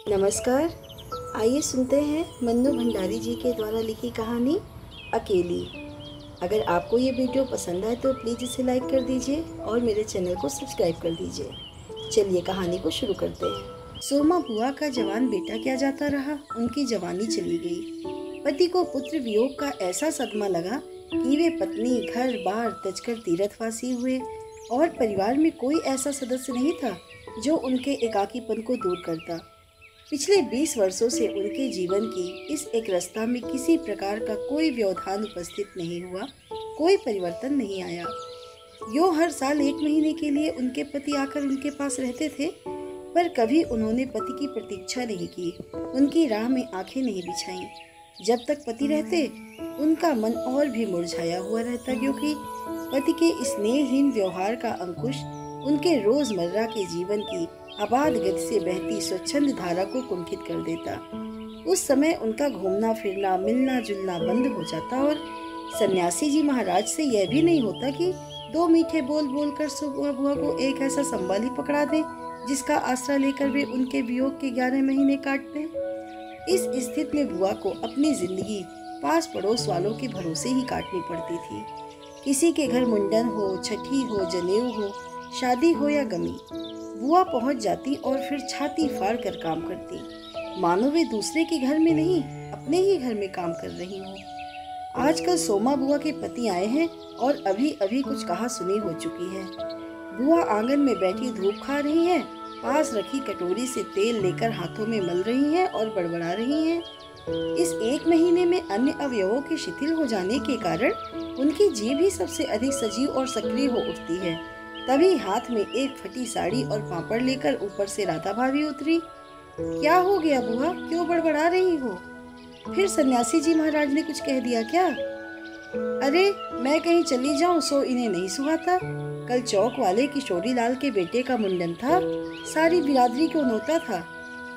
नमस्कार। आइए सुनते हैं मन्नू भंडारी जी के द्वारा लिखी कहानी अकेली। अगर आपको ये वीडियो पसंद आए तो प्लीज़ इसे लाइक कर दीजिए और मेरे चैनल को सब्सक्राइब कर दीजिए। चलिए कहानी को शुरू करते हैं। सोमा बुआ का जवान बेटा क्या जाता रहा, उनकी जवानी चली गई। पति को पुत्र वियोग का ऐसा सदमा लगा कि वे पत्नी घर बार त्यजकर तीर्थवासी हुए और परिवार में कोई ऐसा सदस्य नहीं था जो उनके एकाकीपन को दूर करता। पिछले 20 वर्षों से उनके जीवन की इस एक रास्ता में किसी प्रकार का कोई व्यवधान उपस्थित नहीं हुआ, कोई परिवर्तन नहीं आया। यो हर साल 1 महीने के लिए उनके पति आकर उनके पास रहते थे, पर कभी उन्होंने पति की प्रतीक्षा नहीं की, उनकी राह में आंखें नहीं बिछाई। जब तक पति रहते उनका मन और भी मुरझाया हुआ रहता, क्योंकि पति के स्नेहहीन व्यवहार का अंकुश उनके रोजमर्रा के जीवन की अबाध गति से बहती स्वच्छंद धारा को कुंठित कर देता। उस समय उनका घूमना फिरना मिलना जुलना बंद हो जाता और सन्यासी जी महाराज से यह भी नहीं होता कि 2 मीठे बोल बोलकर सोमा बुआ को एक ऐसा संभाली पकड़ा दे जिसका आसरा लेकर वे उनके वियोग के 11 महीने काट दें। इस स्थिति में बुआ को अपनी जिंदगी पास पड़ोस वालों के भरोसे ही काटनी पड़ती थी। किसी के घर मुंडन हो, छठी हो, जनेऊ हो, शादी हो या गमी, बुआ पहुंच जाती और फिर छाती फाड़ कर काम करती, मानो वे दूसरे के घर में नहीं अपने ही घर में काम कर रही हों। आजकल सोमा बुआ के पति आए हैं और अभी अभी कुछ कहा सुनी हो चुकी है। बुआ आंगन में बैठी धूप खा रही हैं, पास रखी कटोरी से तेल लेकर हाथों में मल रही हैं और बड़बड़ा रही हैं। इस 1 महीने में अन्य अवयवों के शिथिल हो जाने के कारण उनकी जीभ ही सबसे अधिक सजीव और सक्रिय हो उठती है। तभी हाथ में एक फटी साड़ी और पापड़ लेकर ऊपर से राधा भाभी उतरी। क्या हो गया बुआ, क्यों बड़बड़ा रही हो? फिर सन्यासी जी महाराज ने कुछ कह दिया क्या? अरे मैं कहीं चली जाऊं सो इन्हें नहीं सुहाता। कल चौक वाले किशोरी लाल के बेटे का मुंडन था, सारी बिरादरी को न्योता था।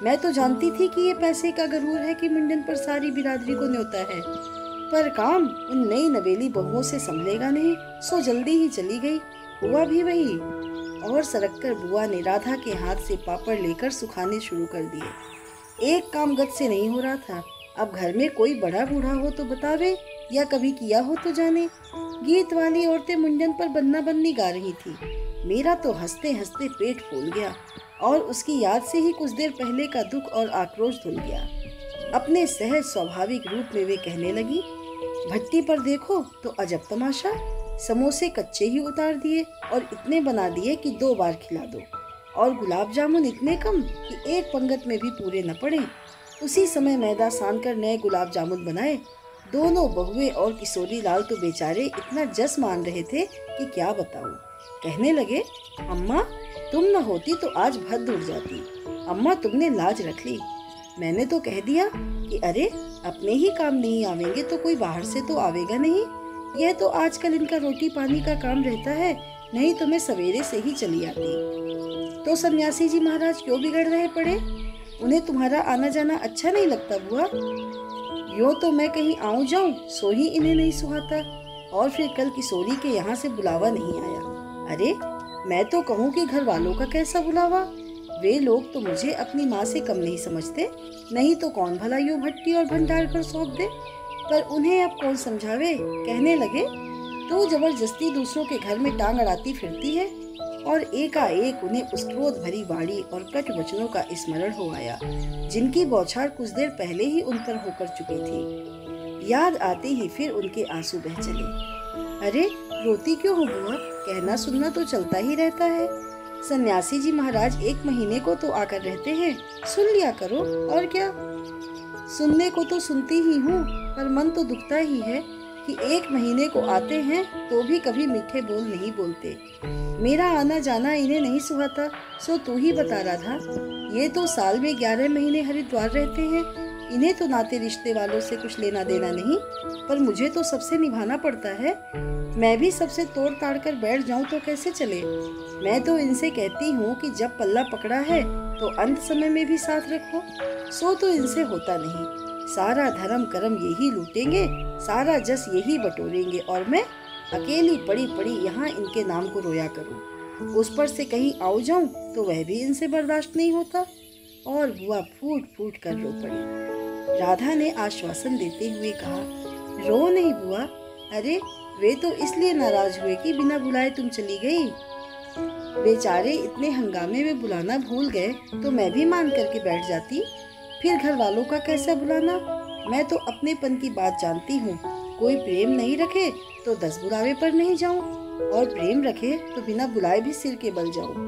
मैं तो जानती थी कि ये पैसे का गरूर है कि मुंडन पर सारी बिरादरी को न्योता है, पर काम उन नई नवेली बहुओं से संभलेगा नहीं, सो जल्दी ही चली गई। हुआ भी वही। और सरककर बुआ ने राधा के हाथ से पापड़ लेकर सुखाने शुरू कर दिए। एक काम गत से नहीं हो रहा था। अब घर में कोई बड़ा बूढ़ा हो तो बतावे, या कभी किया हो तो जाने। गीत वाली औरतें मुंडन पर बन्ना बन्नी गा रही थी। मेरा तो हंसते हंसते पेट फूल गया और उसकी याद से ही कुछ देर पहले का दुख और आक्रोश धुल गया। अपने सहज स्वाभाविक रूप में वे कहने लगी, भट्टी पर देखो तो अजब तमाशा, समोसे कच्चे ही उतार दिए और इतने बना दिए कि 2 बार खिला दो, और गुलाब जामुन इतने कम कि एक पंगत में भी पूरे न पड़े। उसी समय मैदा सान कर नए गुलाब जामुन बनाए। दोनों बहुए और किशोरी लाल तो बेचारे इतना जस मान रहे थे कि क्या बताऊं। कहने लगे, अम्मा तुम न होती तो आज भद्द उड़ जाती। अम्मा तुमने लाज रख ली। मैंने तो कह दिया कि अरे अपने ही काम नहीं आवेंगे तो कोई बाहर से तो आवेगा नहीं। यह तो आजकल इनका रोटी पानी का काम रहता है, नहीं तो मैं सवेरे से ही चली आती। तो सन्यासी जी महाराज क्यों बिगड़ रहे पड़े? उन्हें तुम्हारा आना जाना अच्छा नहीं लगता बुआ? यो तो मैं कहीं आऊं जाऊं सो ही इन्हें नहीं सुहाता, और फिर कल किशोरी के यहाँ से बुलावा नहीं आया। अरे मैं तो कहूँ कि घर वालों का कैसा बुलावा? वे लोग तो मुझे अपनी माँ से कम नहीं समझते, नहीं तो कौन भला यूं भट्टी और भंडार पर सौंप दे। पर उन्हें अब कौन समझावे। कहने लगे, तू जबरदस्ती दूसरों के घर में टांग अड़ाती फिरती है। और एकाएक उन्हें उस क्रोध भरी वाणी और कट वचनों का स्मरण हो आया, जिनकी बौछार कुछ देर पहले ही उन पर होकर चुकी थी। याद आते ही फिर उनके आंसू बह चले। अरे रोती क्यों हो बुआ? कहना सुनना तो चलता ही रहता है। सन्यासी जी महाराज 1 महीने को तो आकर रहते हैं, सुन लिया करो। और क्या, सुनने को तो सुनती ही हूँ, पर मन तो दुखता ही है कि 1 महीने को आते हैं तो भी कभी मीठे बोल नहीं बोलते। मेरा आना जाना इन्हें नहीं सुहाता, सो तू ही बता राधा। ये तो साल में 11 महीने हरिद्वार रहते हैं, इन्हें तो नाते रिश्ते वालों से कुछ लेना देना नहीं, पर मुझे तो सबसे निभाना पड़ता है। मैं भी सबसे तोड़ ताड़ कर बैठ जाऊं तो कैसे चले? मैं तो इनसे कहती हूँ कि जब पल्ला पकड़ा है तो अंत समय में भी साथ रखो, सो तो इनसे होता नहीं। सारा धर्म कर्म यही लूटेंगे, सारा जस यही बटोरेंगे, और मैं अकेली पड़ी पड़ी यहाँ इनके नाम को रोया करूँ। उस पर से कहीं आऊँ जाऊँ तो वह भी इनसे बर्दाश्त नहीं होता। और बुआ फूट फूट कर रो पड़ी। राधा ने आश्वासन देते हुए कहा, रो नहीं बुआ, अरे वे तो इसलिए नाराज हुए कि बिना बुलाए तुम चली गई। बेचारे इतने हंगामे में बुलाना भूल गए तो मैं भी मान करके बैठ जाती, फिर घर वालों का कैसा बुलाना। मैं तो अपनेपन की बात जानती हूँ, कोई प्रेम नहीं रखे तो 10 बुलावे पर नहीं जाऊँ, और प्रेम रखे तो बिना बुलाए भी सिर के बल जाऊँ।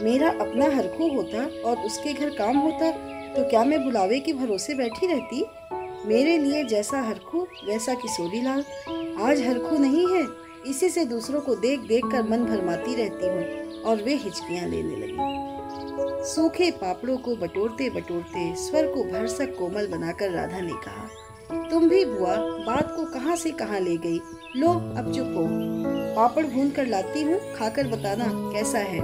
मेरा अपना हरखू होता और उसके घर काम होता तो क्या मैं बुलावे के भरोसे बैठी रहती। मेरे लिए जैसा हरखू वैसा किशोरी लाल। आज हरखू नहीं है, इसी से दूसरों को देख देख कर मन भरमाती रहती हूँ और वे हिचकियाँ लेने लगी। सूखे पापड़ों को बटोरते बटोरते स्वर को भरसक कोमल बनाकर राधा ने कहा, तुम भी बुआ बात को कहाँ से कहाँ ले गई। लो अब चुप हो, पापड़ भून कर लाती हूँ, खाकर बताना कैसा है।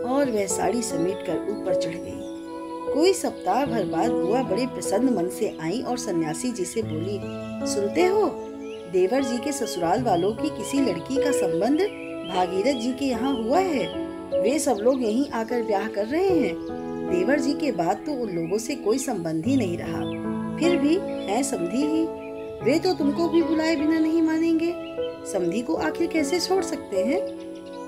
और वह साड़ी समेट कर ऊपर चढ़ गई। कोई सप्ताह भर बाद बुआ बड़े प्रसन्न मन से आई और सन्यासी जी से बोली, सुनते हो, देवर जी के ससुराल वालों की किसी लड़की का संबंध भागीरथ जी के यहाँ हुआ है। वे सब लोग यहीं आकर ब्याह कर रहे हैं। देवर जी के बाद तो उन लोगों से कोई संबंध ही नहीं रहा, फिर भी है समधी ही। वे तो तुमको भी बुलाए बिना नहीं मानेंगे, समधी को आखिर कैसे छोड़ सकते हैं।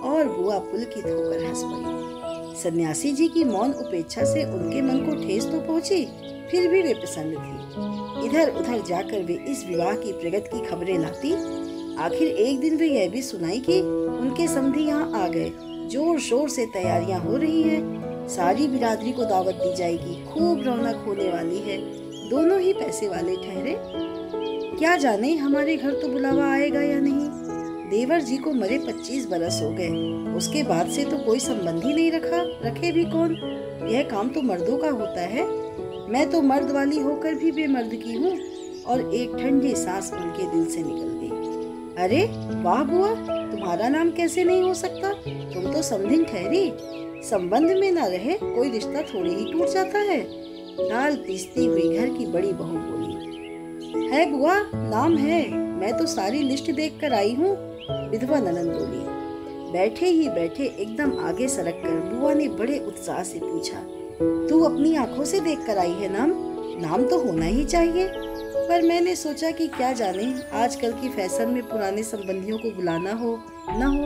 और बुआ पुलकित होकर हंस पड़ी। सन्यासी जी की मौन उपेक्षा से उनके मन को ठेस तो पहुंची, फिर भी वे प्रसन्न थी। इधर उधर जाकर वे इस विवाह की प्रगति की खबरें लाती। आखिर एक दिन वे यह भी सुनाई कि उनके समधी यहाँ आ गए, जोर शोर से तैयारियां हो रही हैं, सारी बिरादरी को दावत दी जाएगी, खूब रौनक होने वाली है। दोनों ही पैसे वाले ठहरे। क्या जाने हमारे घर तो बुलावा आएगा या नहीं। देवर जी को मरे 25 बरस हो गए, उसके बाद से तो कोई संबंध ही नहीं रखा। रखे भी कौन, यह काम तो मर्दों का होता है। मैं तो मर्द वाली होकर भी बेमर्द की हूँ। और एक ठंडी सांस उनके दिल से निकल गई। अरे वाह बुआ, तुम्हारा नाम कैसे नहीं हो सकता, तुम तो समधिन ठहरी। संबंध में न रहे कोई रिश्ता थोड़ी ही टूट जाता है। दाल पीसती हुई घर की बड़ी बहू बोली। है बुआ, नाम है, मैं तो सारी लिस्ट देख कर आई हूँ, विधवा ननद बोली। बैठे ही बैठे एकदम आगे सरक कर बुआ ने बड़े उत्साह से पूछा, तू अपनी आंखों से देख कर आई है नाम? नाम तो होना ही चाहिए, पर मैंने सोचा कि क्या जाने आजकल की फैशन में पुराने संबंधियों को बुलाना हो न हो।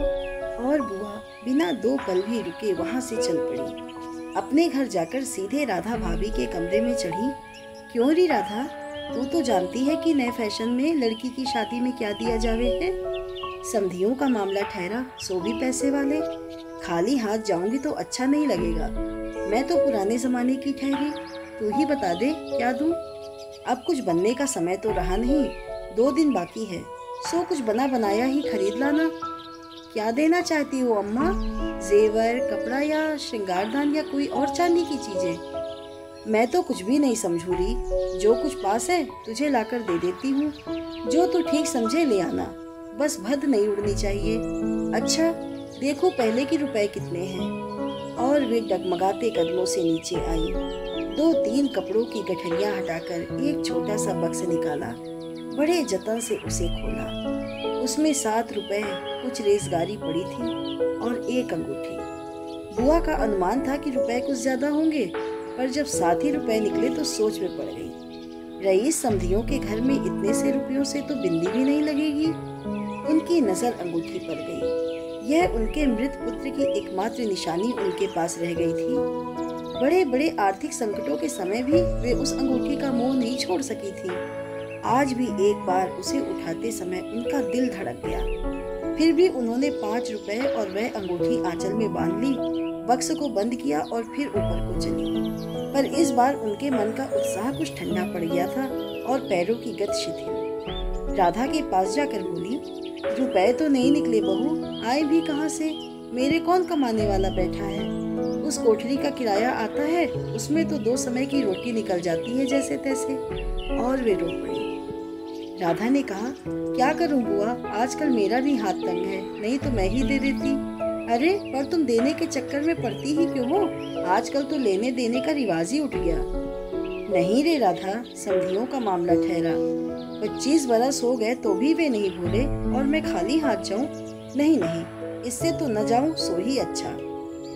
और बुआ बिना 2 पल भी रुके वहाँ से चल पड़ी। अपने घर जाकर सीधे राधा भाभी के कमरे में चढ़ी। क्यों री राधा, तू तो जानती है कि नए फैशन में लड़की की शादी में क्या दिया जावे है। समधियों का मामला ठहरा, सो भी पैसे वाले। खाली हाथ जाऊंगी तो अच्छा नहीं लगेगा। मैं तो पुराने जमाने की ठहरी, तू ही बता दे क्या दूं। अब कुछ बनने का समय तो रहा नहीं, 2 दिन बाकी है, सो कुछ बना बनाया ही खरीद लाना। क्या देना चाहती हो अम्मा, जेवर, कपड़ा या श्रृंगारदान या कोई और चांदी की चीजें? मैं तो कुछ भी नहीं समझूरी, जो कुछ पास है तुझे लाकर दे देती हूँ। जो तू ठीक समझे ले आना, बस भद नहीं उड़नी चाहिए। अच्छा देखो पहले की रुपए कितने हैं। और वे डगमगाते कदमों से नीचे आई। 2-3 कपड़ों की गठरियां हटाकर एक छोटा सा बक्स निकाला, बड़े जतन से उसे खोला। उसमें 7 रुपए, कुछ रेजगारी पड़ी थी और 1 अंगूठी। बुआ का अनुमान था कि रुपए कुछ ज्यादा होंगे, पर जब 7 ही रुपए निकले तो सोच में पड़ गई। रईस समधियों के घर में इतने से रुपयों से तो बिंदी भी नहीं लगेगी। उनकी नजर अंगूठी पर गई। यह उनके मृत पुत्र की एकमात्र निशानी उनके पास रह गई थी। बड़े बड़े आर्थिक संकटों के समय भी वे उस अंगूठी का मोह नहीं छोड़ सकी थी। आज भी एक बार उसे उठाते समय उनका दिल धड़क गया। फिर भी उन्होंने 5 रुपए और वह अंगूठी आंचल में बांध ली, बक्स को बंद किया और फिर ऊपर को चली। पर इस बार उनके मन का उत्साह कुछ ठंडा पड़ गया था और पैरों की गति शिथिल। राधा के पास जाकर बोली, रुपए तो नहीं निकले बहू, आए भी कहाँ से? मेरे कौन कमाने वाला बैठा है? उस कोठरी का किराया आता है, उसमें तो 2 समय की रोटी निकल जाती है जैसे तैसे। और वे रो पड़ी। राधा ने कहा, क्या करूं बुआ, आजकल मेरा भी हाथ तंग है, नहीं तो मैं ही दे देती। अरे पर तुम देने के चक्कर में पड़ती ही क्यों हो? आजकल तो लेने देने का रिवाज ही उठ गया। नहीं रे राधा, समधियों का मामला ठहरा। 25 बरस हो गए तो भी वे नहीं भूले, और मैं खाली हाथ जाऊं? नहीं नहीं, इससे तो न जाऊं सो ही अच्छा।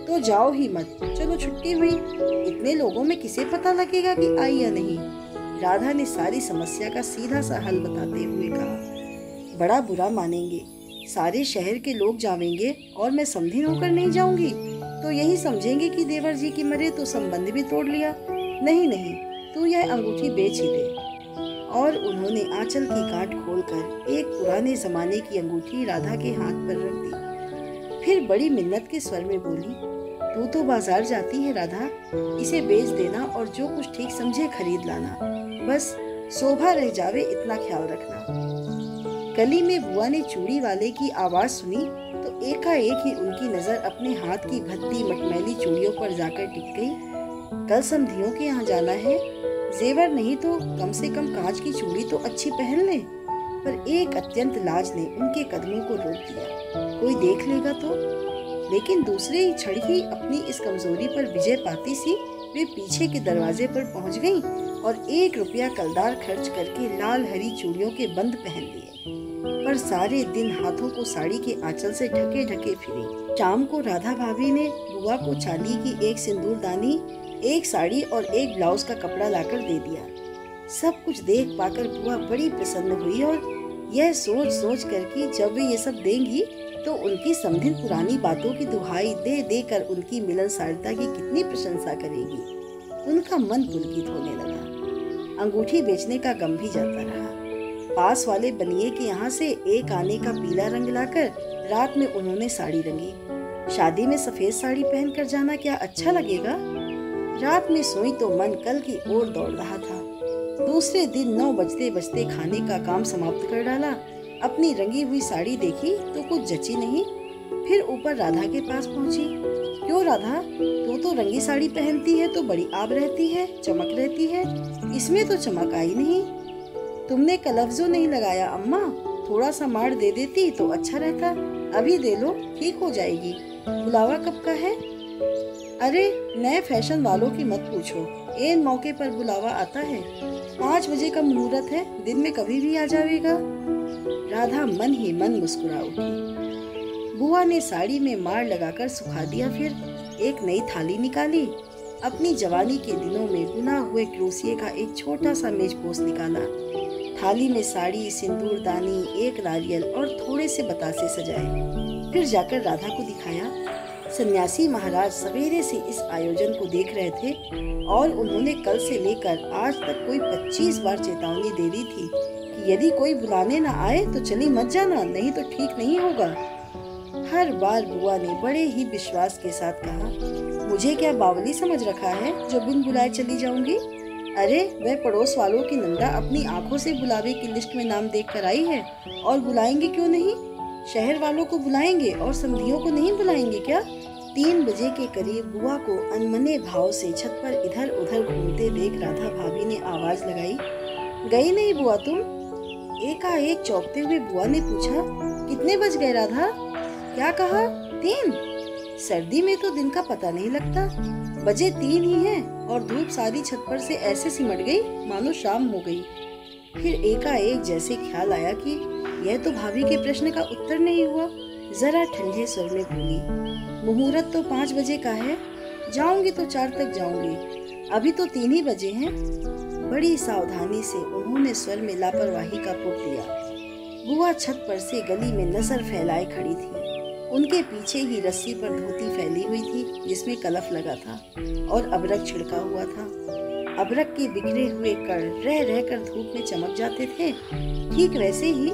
तो जाओ ही मत, चलो छुट्टी हुई। इतने लोगों में किसे पता लगेगा कि आई या नहीं। राधा ने सारी समस्या का सीधा सा हल बताते हुए कहा, बड़ा बुरा मानेंगे, सारे शहर के लोग जावेंगे और मैं समधिन होकर नहीं जाऊंगी तो यही समझेंगे कि देवर जी की मरे तो संबंध भी तोड़ लिया। नहीं नहीं, तू यह अंगूठी बेच ही दे। और उन्होंने आंचल की गांठ खोलकर एक पुराने जमाने की अंगूठी राधा के हाथ पर रख दी। फिर बड़ी मिन्नत के स्वर में बोली, तू तो बाजार जाती है राधा, इसे बेच देना और जो कुछ ठीक समझे खरीद लाना, बस शोभा रह जावे इतना ख्याल रखना। गली में बुआ ने चूड़ी वाले की आवाज सुनी तो एकाएक ही उनकी नजर अपने हाथ की भद्दी मटमैली चूड़ियों पर जाकर टिक गई। कल समधियों के यहाँ जाना है, जेवर नहीं तो कम से कम कांच की चूड़ी तो अच्छी पहन ले। पर एक अत्यंत लाज ने उनके कदमों को रोक दिया, कोई देख लेगा तो। लेकिन दूसरे ही क्षण ही अपनी इस कमजोरी पर विजय पाती सी वे पीछे के दरवाजे पर पहुंच गईं और 1 रुपया कलदार खर्च करके लाल हरी चूड़ियों के बंद पहन लिए। पर सारे दिन हाथों को साड़ी के आंचल से ढके ढके फिरी। शाम को राधा भाभी ने बुआ को चांदी की एक सिंदूरदानी, एक साड़ी और एक ब्लाउज का कपड़ा लाकर दे दिया। सब कुछ देख पाकर बुआ बड़ी प्रसन्न हुई और यह सोच सोच कर कि जब वे ये सब देंगी तो उनकी समधिन पुरानी बातों की दुहाई दे दे कर उनकी मिलनसारता की कितनी प्रशंसा करेगी। उनका मन पुलकित होने लगा। अंगूठी बेचने का गम भी जाता रहा। पास वाले बनिए के यहाँ से एक आने का पीला रंग लाकर रात में उन्होंने साड़ी रंगी। शादी में सफेद साड़ी पहनकर जाना क्या अच्छा लगेगा। रात में सोई तो मन कल की ओर दौड़ रहा था। दूसरे दिन 9 बजते बजते खाने का काम समाप्त कर डाला। अपनी रंगी हुई साड़ी देखी तो कुछ जची नहीं। फिर ऊपर राधा के पास पहुंची। क्यों राधा, तू तो रंगी साड़ी पहनती है तो बड़ी आब रहती है, चमक रहती है, इसमें तो चमक आई नहीं। तुमने कलफ्जो नहीं लगाया अम्मा, थोड़ा सा मार दे देती तो अच्छा रहता। अभी दे लो, ठीक हो जाएगी। बुलावा कब का है? अरे नए फैशन वालों की मत पूछो, इन मौके पर बुलावा आता है। 5 बजे का मुहूर्त है, दिन में कभी भी आ जाएगा। राधा मन ही मन मुस्कुरा उठी। बुआ ने साड़ी में मार लगाकर सुखा दिया। फिर एक नई थाली निकाली। अपनी जवानी के दिनों में बुना हुए क्रोशिये का एक छोटा सा मेजपोश निकाला। थाली में साड़ी, सिंदूरदानी, एक नारियल और थोड़े से बतासे सजाए। फिर जाकर राधा को दिखाया। सन्यासी महाराज सवेरे से इस आयोजन को देख रहे थे और उन्होंने कल से लेकर आज तक कोई 25 बार चेतावनी दे दी थी कि यदि कोई बुलाने न आए तो चली मत जाना, नहीं तो ठीक नहीं होगा। हर बार बुआ ने बड़े ही विश्वास के साथ कहा, मुझे क्या बावली समझ रखा है जो बिन बुलाए चली जाऊंगी। अरे वह पड़ोस वालों की नंदा अपनी आंखों से बुलावे की लिस्ट में नाम देख कर आई है और बुलाएंगे क्यों नहीं। शहर वालों को बुलाएंगे और समधियों को नहीं बुलाएंगे क्या। 3 बजे के करीब बुआ को अनमने भाव से छत पर इधर उधर घूमते देख राधा भाभी ने आवाज लगाई, गई नहीं बुआ तुम। एकाएक चौंकते हुए बुआ ने पूछा, कितने बज गए राधा? क्या कहा? 3? सर्दी में तो दिन का पता नहीं लगता। बजे 3 ही हैं और धूप सारी छत पर से ऐसे सिमट गई मानो शाम हो गई। फिर एकाएक जैसे ख्याल आया कि यह तो भाभी के प्रश्न का उत्तर नहीं हुआ। जरा ठंडे स्वर में बोली, मुहूर्त तो 5 बजे का है, जाऊंगी तो 4 तक जाऊंगी, अभी तो 3 ही बजे हैं। बड़ी सावधानी से उन्होंने स्वर में लापरवाही का पुट दिया। बुआ छत पर से गली में नजर फैलाए खड़ी थी। उनके पीछे ही रस्सी पर धोती फैली हुई थी जिसमें कलफ लगा था और अबरक छिड़का हुआ था। अबरक के बिखरे हुए कण रह रहकर धूप में चमक जाते थे। ठीक वैसे ही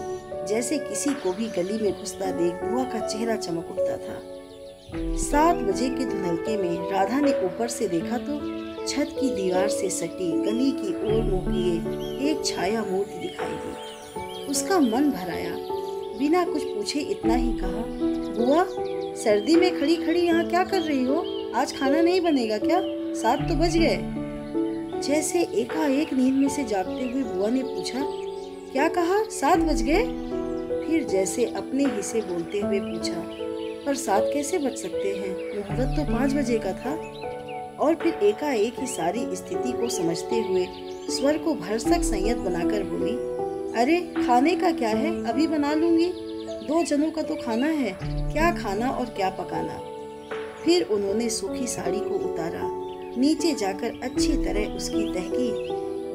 जैसे किसी को भी गली में घुसता देख बुआ का चेहरा चमक उठता था। 7 बजे के धुंधलके में राधा ने ऊपर से देखा तो छत की दीवार से सटी गली की ओर मुँह किए एक छाया मूर्ति दिखाई दी। उसका मन भर आया। बिना कुछ पूछे इतना ही कहा, बुआ सर्दी में खड़ी खड़ी यहाँ क्या कर रही हो? आज खाना नहीं बनेगा क्या? 7 तो बज गए। जैसे एकाएक नींद में से जागते हुए बुआ ने पूछा, क्या कहा? 7 बज गए? फिर जैसे अपने ही से बोलते हुए पूछा, पर 7 कैसे बज सकते हैं? मुहूर्त तो 5 बजे का था। और फिर एकाएक ही सारी स्थिति को समझते हुए स्वर को भरसक संयत बनाकर बोली, अरे खाने का क्या है, अभी बना लूंगी। 2 जनों का तो खाना है, क्या खाना और क्या पकाना। फिर उन्होंने सूखी साड़ी को उतारा, नीचे जाकर अच्छी तरह उसकी तह की,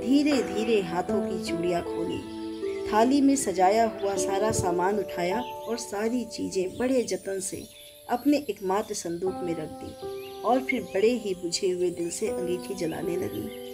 धीरे धीरे हाथों की चूड़ियाँ खोली, थाली में सजाया हुआ सारा सामान उठाया और सारी चीजें बड़े जतन से अपने एकमात्र संदूक में रख दी और फिर बड़े ही बुझे हुए दिल से अंगीठी जलाने लगी।